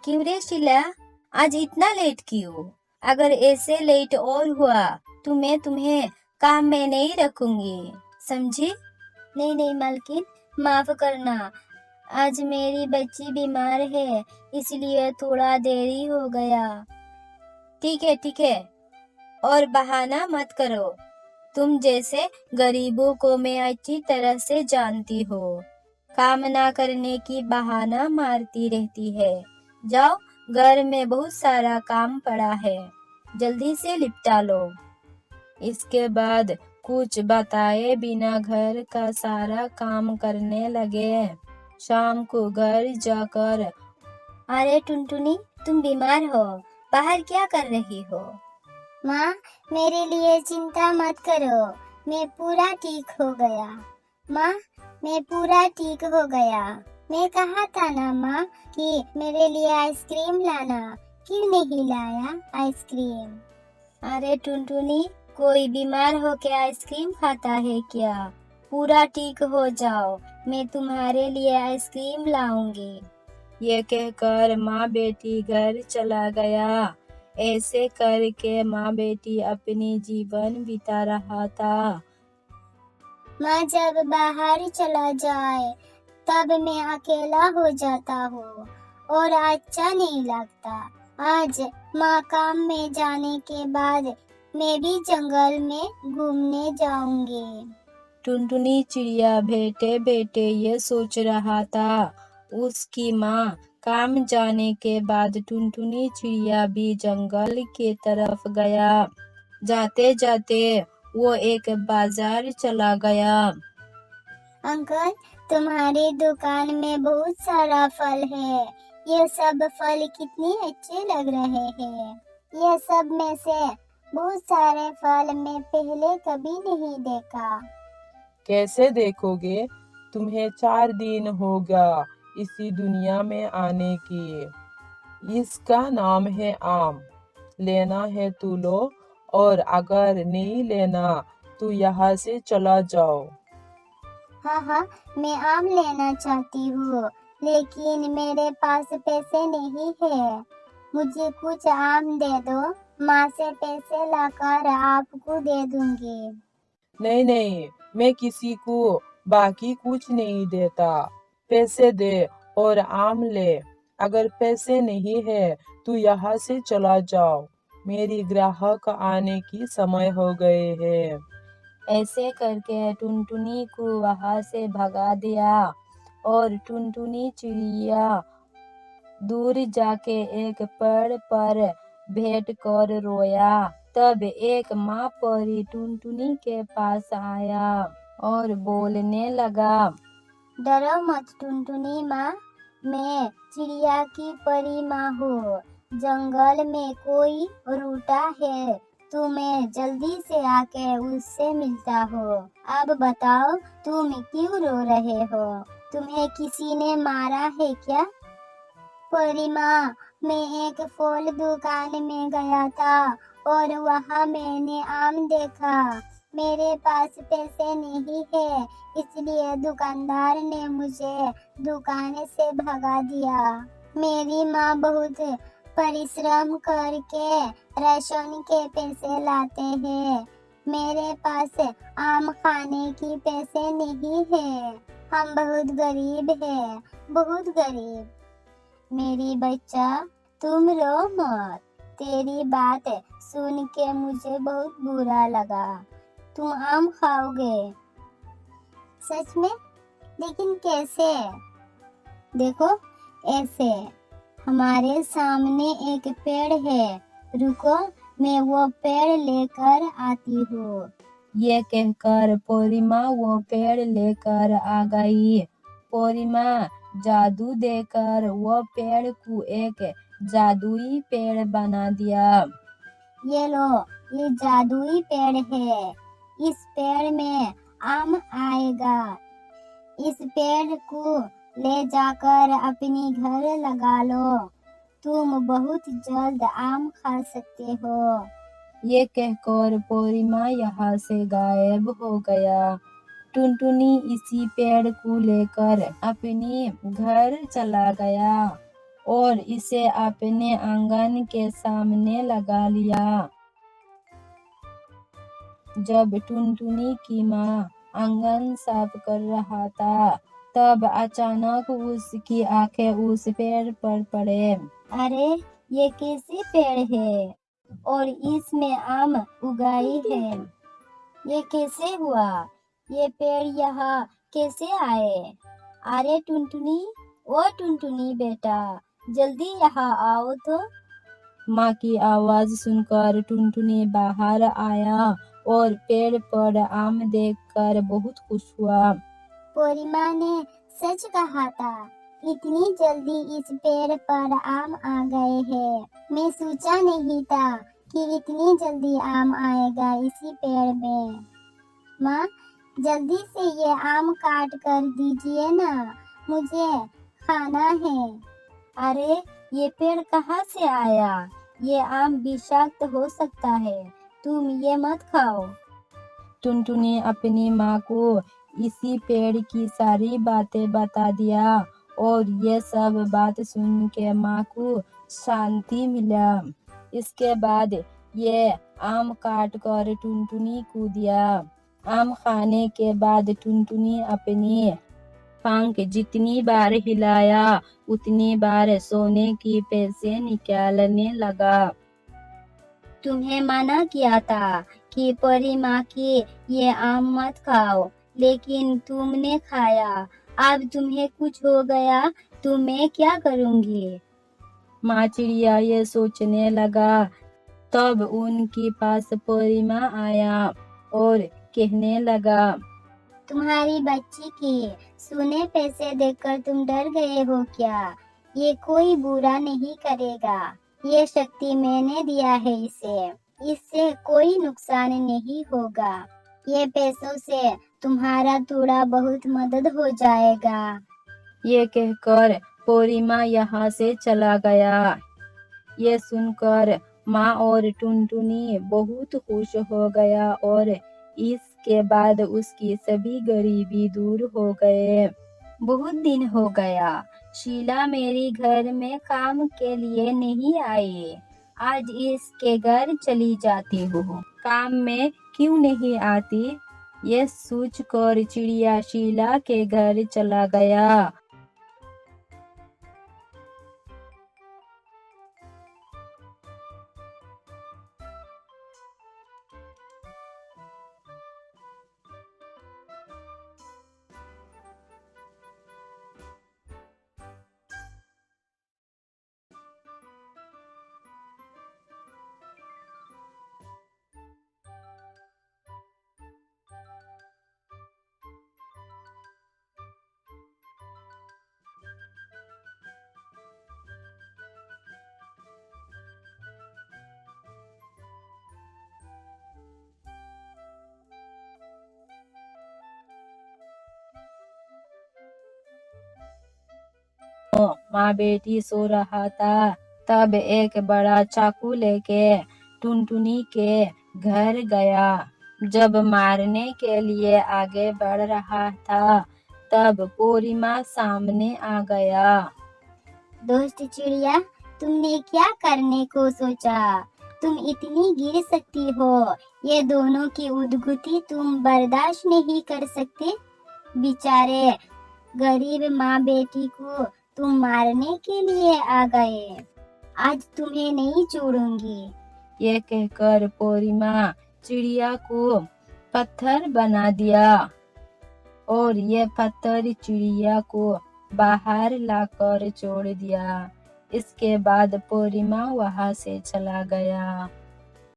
क्यों रे शीला, आज इतना लेट क्यों? अगर ऐसे लेट और हुआ तो मैं तुम्हें काम में नहीं रखूंगी, समझी? नहीं नहीं मालकिन, माफ करना। आज मेरी बच्ची बीमार है, इसलिए थोड़ा देरी हो गया। ठीक है, और बहाना मत करो। तुम जैसे गरीबों को मैं अच्छी तरह से जानती हो, काम ना करने की बहाना मारती रहती है। जाओ, घर में बहुत सारा काम पड़ा है, जल्दी से निपटा लो। इसके बाद कुछ बताए बिना घर का सारा काम करने लगे। शाम को घर जाकर, अरे टुनटुनी, तुम बीमार हो, बाहर क्या कर रही हो? माँ, मेरे लिए चिंता मत करो, मैं पूरा ठीक हो गया। माँ, मैं पूरा ठीक हो गया। मैं कहा था ना माँ कि मेरे लिए आइसक्रीम लाना, क्यों नहीं लाया आइसक्रीम? अरे टुनटुनी, कोई बीमार हो के आइसक्रीम खाता है क्या? पूरा ठीक हो जाओ, मैं तुम्हारे लिए आइसक्रीम लाऊंगी। ये कहकर माँ बेटी घर चला गया। ऐसे करके माँ बेटी अपनी जीवन बिता रहा था। माँ जब बाहर चला जाए तब मैं अकेला हो जाता हूँ और अच्छा नहीं लगता। आज माँ काम में जाने के बाद मैं भी जंगल में घूमने जाऊंगी। टुनटुनी चिड़िया बैठे बैठे ये सोच रहा था। उसकी माँ काम जाने के बाद टुनटुनी चिड़िया भी जंगल के तरफ गया। जाते जाते वो एक बाजार चला गया। अंकल, तुम्हारी दुकान में बहुत सारा फल है। ये सब फल कितने अच्छे लग रहे हैं। ये सब में से बहुत सारे फल मैं पहले कभी नहीं देखा। कैसे देखोगे? तुम्हें 4 दिन हो गया इसी दुनिया में आने की। इसका नाम है आम। लेना है तो लो, और अगर नहीं लेना तो यहाँ से चला जाओ। हाँ, मैं आम लेना चाहती हूँ, लेकिन मेरे पास पैसे नहीं है। मुझे कुछ आम दे दो, माँ से पैसे लाकर आपको दे दूंगी। नहीं नहीं, मैं किसी को बाकी कुछ नहीं देता। पैसे दे और आम ले। अगर पैसे नहीं है तो यहाँ से चला जाओ। मेरी ग्राहक आने की समय हो गए हैं। ऐसे करके टुनटुनी को वहां से भगा दिया और टुनटुनी चिड़िया दूर जाके एक पेड़ पर बैठ कर रोया। तब एक माँ परी टुनटुनी के पास आया और बोलने लगा, डरो मत टुनटुनी माँ, मैं चिड़िया की परी माँ हूँ। जंगल में कोई रूठा है तो मैं जल्दी से आके उससे मिलता हूँ। अब बताओ, तुम क्यों रो रहे हो? तुम्हें किसी ने मारा है क्या? परी माँ, मैं एक फल दुकान में गया था और वहाँ मैंने आम देखा। मेरे पास पैसे नहीं है, इसलिए दुकानदार ने मुझे दुकान से भगा दिया। मेरी माँ बहुत परिश्रम करके राशन के पैसे लाते हैं। मेरे पास आम खाने की पैसे नहीं है। हम बहुत गरीब हैं, बहुत गरीब। मेरी बच्चा, तुम रो मत। तेरी बात सुन के मुझे बहुत बुरा लगा। तुम आम खाओगे? सच में? लेकिन कैसे? देखो, ऐसे। हमारे सामने एक पेड़ है, रुको, मैं वो पेड़ लेकर आती हूँ। ये कहकर पोरिमा वो पेड़ लेकर आ गई। पोरिमा जादू देकर वो पेड़ को एक जादुई पेड़ बना दिया। ये लो, ये जादुई पेड़ है। इस पेड़ में आम आएगा। इस पेड़ को ले जाकर अपनी घर लगा लो। तुम बहुत जल्द आम खा सकते हो। ये कहकर पोरिमा यहाँ से गायब हो गया। टुनटुनी इसी पेड़ को लेकर अपने घर चला गया। और इसे अपने आंगन के सामने लगा लिया। जब टुनटुनी की माँ आंगन साफ कर रहा था, तब अचानक उसकी आंखें उस पेड़ पर पड़े। अरे ये कैसे पेड़ है और इसमें आम उगाई है? ये कैसे हुआ? ये पेड़ यहाँ कैसे आए? अरे टुनटुनी, ओ टुनटुनी बेटा, जल्दी यहाँ आओ तो। माँ की आवाज सुनकर टुनटुनी बाहर आया और पेड़ पर आम देखकर बहुत खुश हुआ। परी माँ ने सच कहा था, इतनी जल्दी इस पेड़ पर आम आ गए हैं। मैं सोचा नहीं था कि इतनी जल्दी आम आएगा इसी पेड़ में। माँ, जल्दी से ये आम काट कर दीजिए ना, मुझे खाना है। अरे ये पेड़ कहाँ से आया? ये आम विषाक्त हो सकता है, तुम ये मत खाओ। टुनटुनी अपनी माँ को इसी पेड़ की सारी बातें बता दिया और ये सब बात सुन के माँ को शांति मिला। इसके बाद ये आम काट कर टुनटुनी को दिया। आम खाने के बाद टुनटुनी अपनी पंख जितनी बार हिलाया उतनी बार सोने की पैसे निकालने लगा। तुम्हें मना किया था कि परी माँ की ये आम मत खाओ, लेकिन तुमने खाया। अब तुम्हें कुछ हो गया तो मैं क्या करूँगी? माँ चिड़िया ये सोचने लगा। तब उनके पास परी माँ आया और कहने लगा, तुम्हारी बच्ची के सोने पैसे देखकर तुम डर गए हो क्या? ये कोई बुरा नहीं करेगा। ये शक्ति मैंने दिया है इसे। इससे कोई नुकसान नहीं होगा। ये पैसों से तुम्हारा थोड़ा बहुत मदद हो जाएगा। ये कहकर परी माँ यहाँ से चला गया। ये सुनकर माँ और टुनटुनी बहुत खुश हो गया और इसके बाद उसकी सभी गरीबी दूर हो गए। बहुत दिन हो गया शीला मेरे घर में काम के लिए नहीं आई। आज इसके घर चली जाती हूँ। काम में क्यों नहीं आती? ये सोचकर चिड़िया शीला के घर चला गया। माँ बेटी सो रहा था, तब एक बड़ा चाकू लेके टुनटुनी के घर गया। जब मारने के लिए आगे बढ़ रहा था, तब पोरिमा सामने आ गया। दोस्त चिड़िया, तुमने क्या करने को सोचा? तुम इतनी गिर सकती हो। ये दोनों की उद्गति तुम बर्दाश्त नहीं कर सकते। बेचारे गरीब माँ बेटी को तुम मारने के लिए आ गए। आज तुम्हें नहीं छोड़ूंगी। ये कहकर पोरिमा चिड़िया को पत्थर बना दिया और ये पत्थर चिड़िया को बाहर लाकर छोड़ दिया। इसके बाद पोरिमा वहां से चला गया।